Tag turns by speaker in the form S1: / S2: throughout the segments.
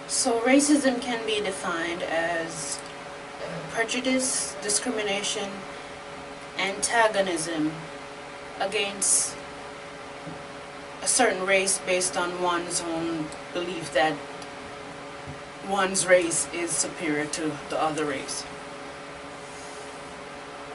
S1: So racism can be defined as prejudice, discrimination, antagonism against a certain race based on one's own belief that one's race is superior to the other race.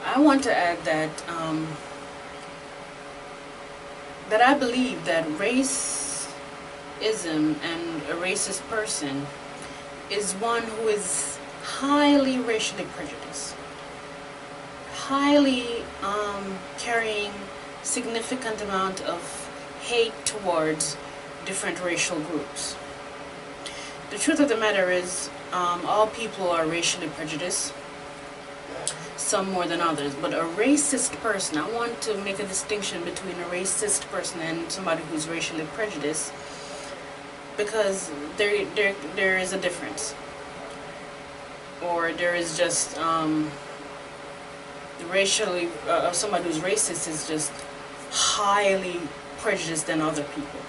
S1: I want to add that that I believe that racism and a racist person is one who is highly racially prejudiced, highly carrying significant amount of hate towards different racial groups. The truth of the matter is, all people are racially prejudiced, some more than others, but a racist person, I want to make a distinction between a racist person and somebody who's racially prejudiced, because there is a difference. Or there is just somebody who's racist is just highly prejudiced than other people.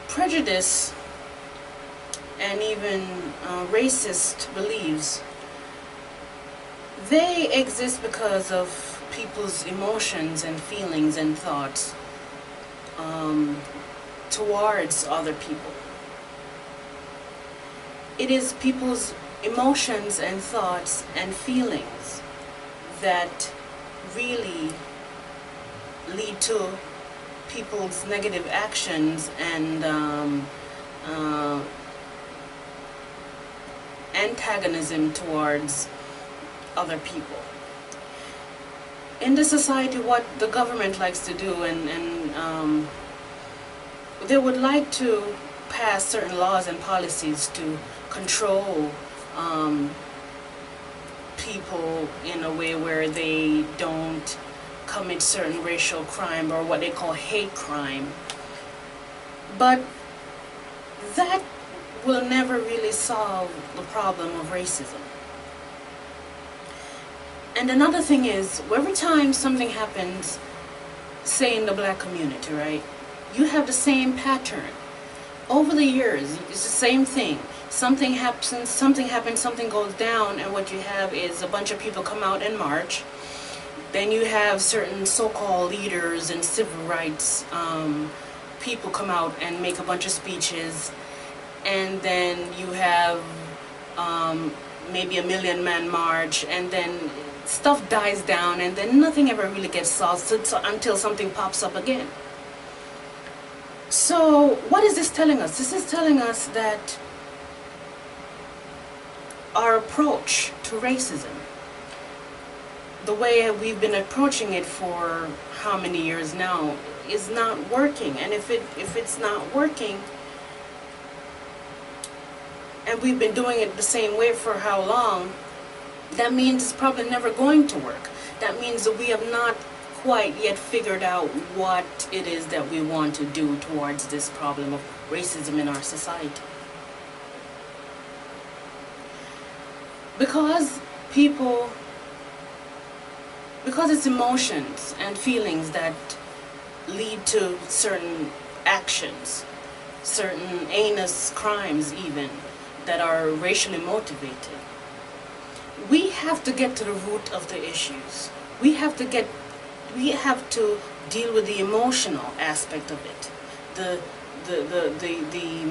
S1: Prejudice and even racist beliefs, they exist because of people's emotions and feelings and thoughts towards other people. It is people's emotions and thoughts and feelings that really lead to people's negative actions and antagonism towards other people. In this society, what the government likes to do, and they would like to pass certain laws and policies to control people in a way where they don't commit certain racial crime or what they call hate crime. But that will never really solve the problem of racism. And another thing is, every time something happens, say in the black community, right, you have the same pattern. Over the years, it's the same thing. Something happens, something goes down, and what you have is a bunch of people come out and march. Then you have certain so-called leaders and civil rights people come out and make a bunch of speeches. And then you have maybe a 1 million man march, and then stuff dies down, and then nothing ever really gets solved until something pops up again. So what is this telling us? This is telling us that our approach to racism, the way we've been approaching it for how many years now, is not working. And if it's not working, and we've been doing it the same way for how long, that means it's probably never going to work. That means that we have not quite yet figured out what it is that we want to do towards this problem of racism in our society. Because it's emotions and feelings that lead to certain actions, certain heinous crimes even, that are racially motivated. We have to get to the root of the issues. We have to deal with the emotional aspect of it, the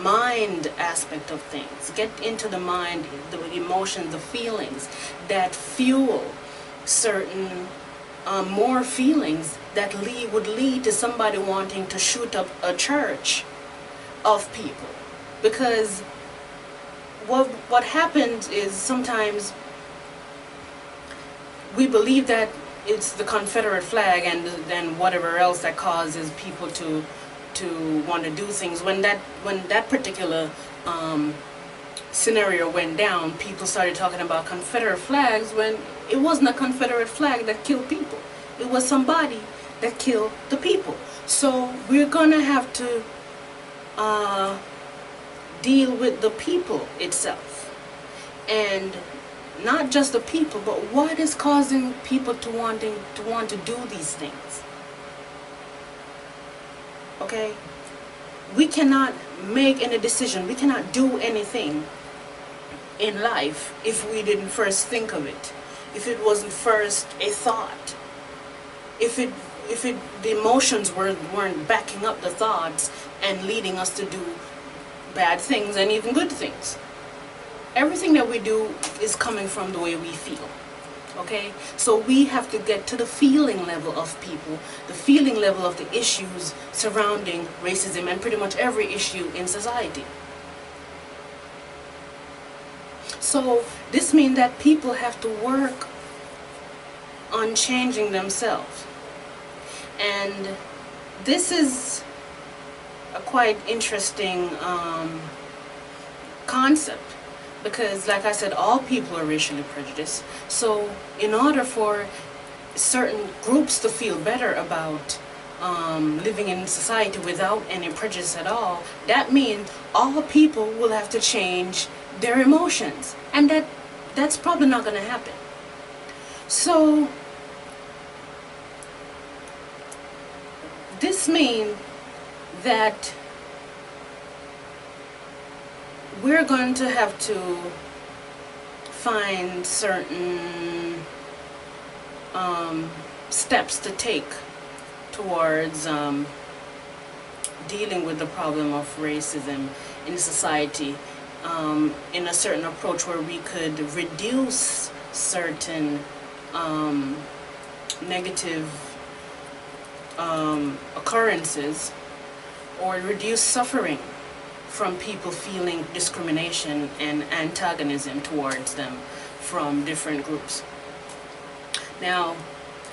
S1: mind aspect of things. Get into the mind, the emotions, the feelings that fuel certain more feelings that would lead to somebody wanting to shoot up a church of people. Because what happens is sometimes we believe that it's the Confederate flag and then whatever else that causes people to want to do things. When that particular scenario went down, people started talking about Confederate flags when it wasn't a Confederate flag that killed people. It was somebody that killed the people. So we're gonna have to deal with the people itself, and not just the people, but what is causing people to want to do these things. Okay? We cannot make any decision, we cannot do anything in life if we didn't first think of it, if it wasn't first a thought, if the emotions weren't backing up the thoughts and leading us to do bad things and even good things. Everything that we do is coming from the way we feel. Okay? So we have to get to the feeling level of people, the feeling level of the issues surrounding racism and pretty much every issue in society. So this means that people have to work on changing themselves. And this is a quite interesting concept, because like I said, all people are racially prejudiced. So in order for certain groups to feel better about living in society without any prejudice at all, that means all people will have to change their emotions, and that's probably not going to happen. So this means that we're going to have to find certain steps to take towards dealing with the problem of racism in society, in a certain approach where we could reduce certain negative occurrences, or reduce suffering from people feeling discrimination and antagonism towards them from different groups. Now,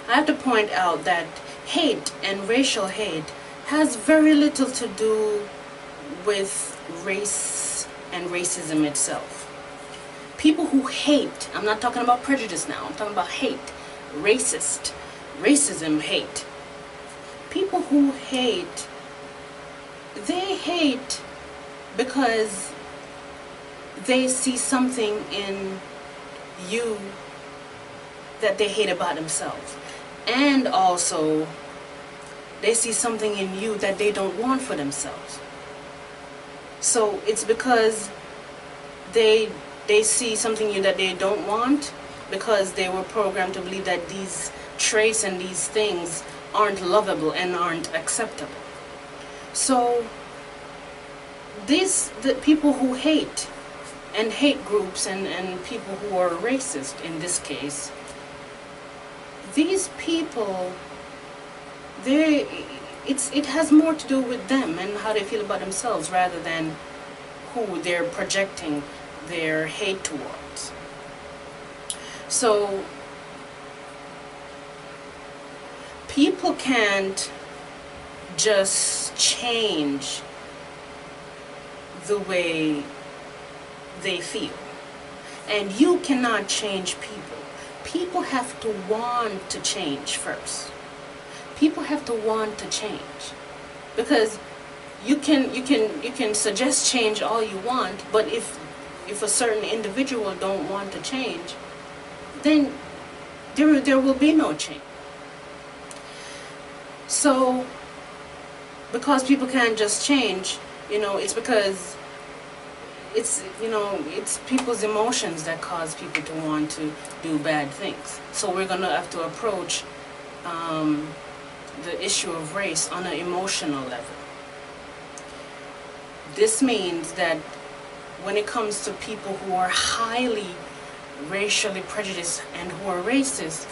S1: I have to point out that hate and racial hate has very little to do with race and racism itself. People who hate, I'm not talking about prejudice now, I'm talking about hate, racism, hate. People who hate, they hate because they see something in you that they hate about themselves. And also, they see something in you that they don't want for themselves. So it's because they see something in you that they don't want, because they were programmed to believe that these traits and these things aren't lovable and aren't acceptable. So the people who hate, and hate groups and people who are racist in this case, these people, it has more to do with them and how they feel about themselves rather than who they're projecting their hate towards. So people can't just change the way they feel. And you cannot change people. People have to want to change first. People have to want to change. Because you can suggest change all you want, but if a certain individual don't want to change, then there will be no change. So because people can't just change, it's because it's people's emotions that cause people to want to do bad things. So we're going to have to approach the issue of race on an emotional level. This means that when it comes to people who are highly racially prejudiced and who are racist,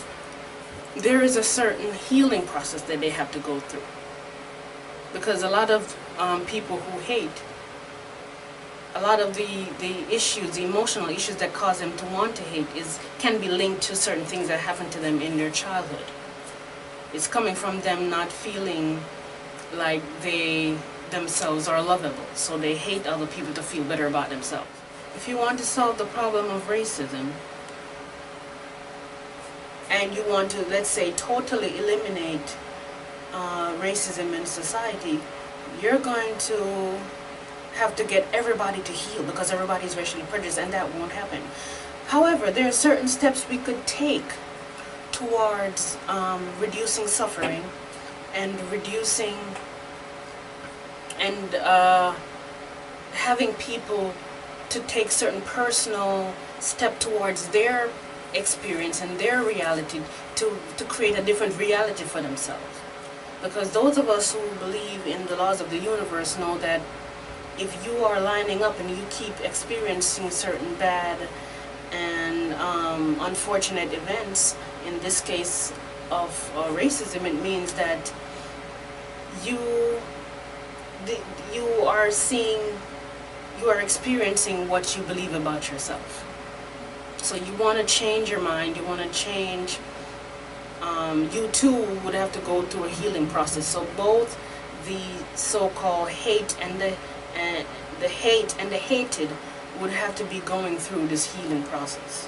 S1: there is a certain healing process that they have to go through. Because a lot of people who hate, a lot of the issues, the emotional issues that cause them to want to hate can be linked to certain things that happened to them in their childhood. It's coming from them not feeling like they themselves are lovable, so they hate other people to feel better about themselves. If you want to solve the problem of racism, and you want to, let's say, totally eliminate racism in society, you're going to have to get everybody to heal, because everybody is racially prejudiced, and that won't happen. However, there are certain steps we could take towards reducing suffering and reducing and having people to take certain personal step towards their experience and their reality to create a different reality for themselves. Because those of us who believe in the laws of the universe know that if you are lining up and you keep experiencing certain bad and unfortunate events, in this case of racism, it means that you are experiencing what you believe about yourself. So you want to change your mind, you want to change, you too would have to go through a healing process. So both the so-called hate and the hate and the hated would have to be going through this healing process.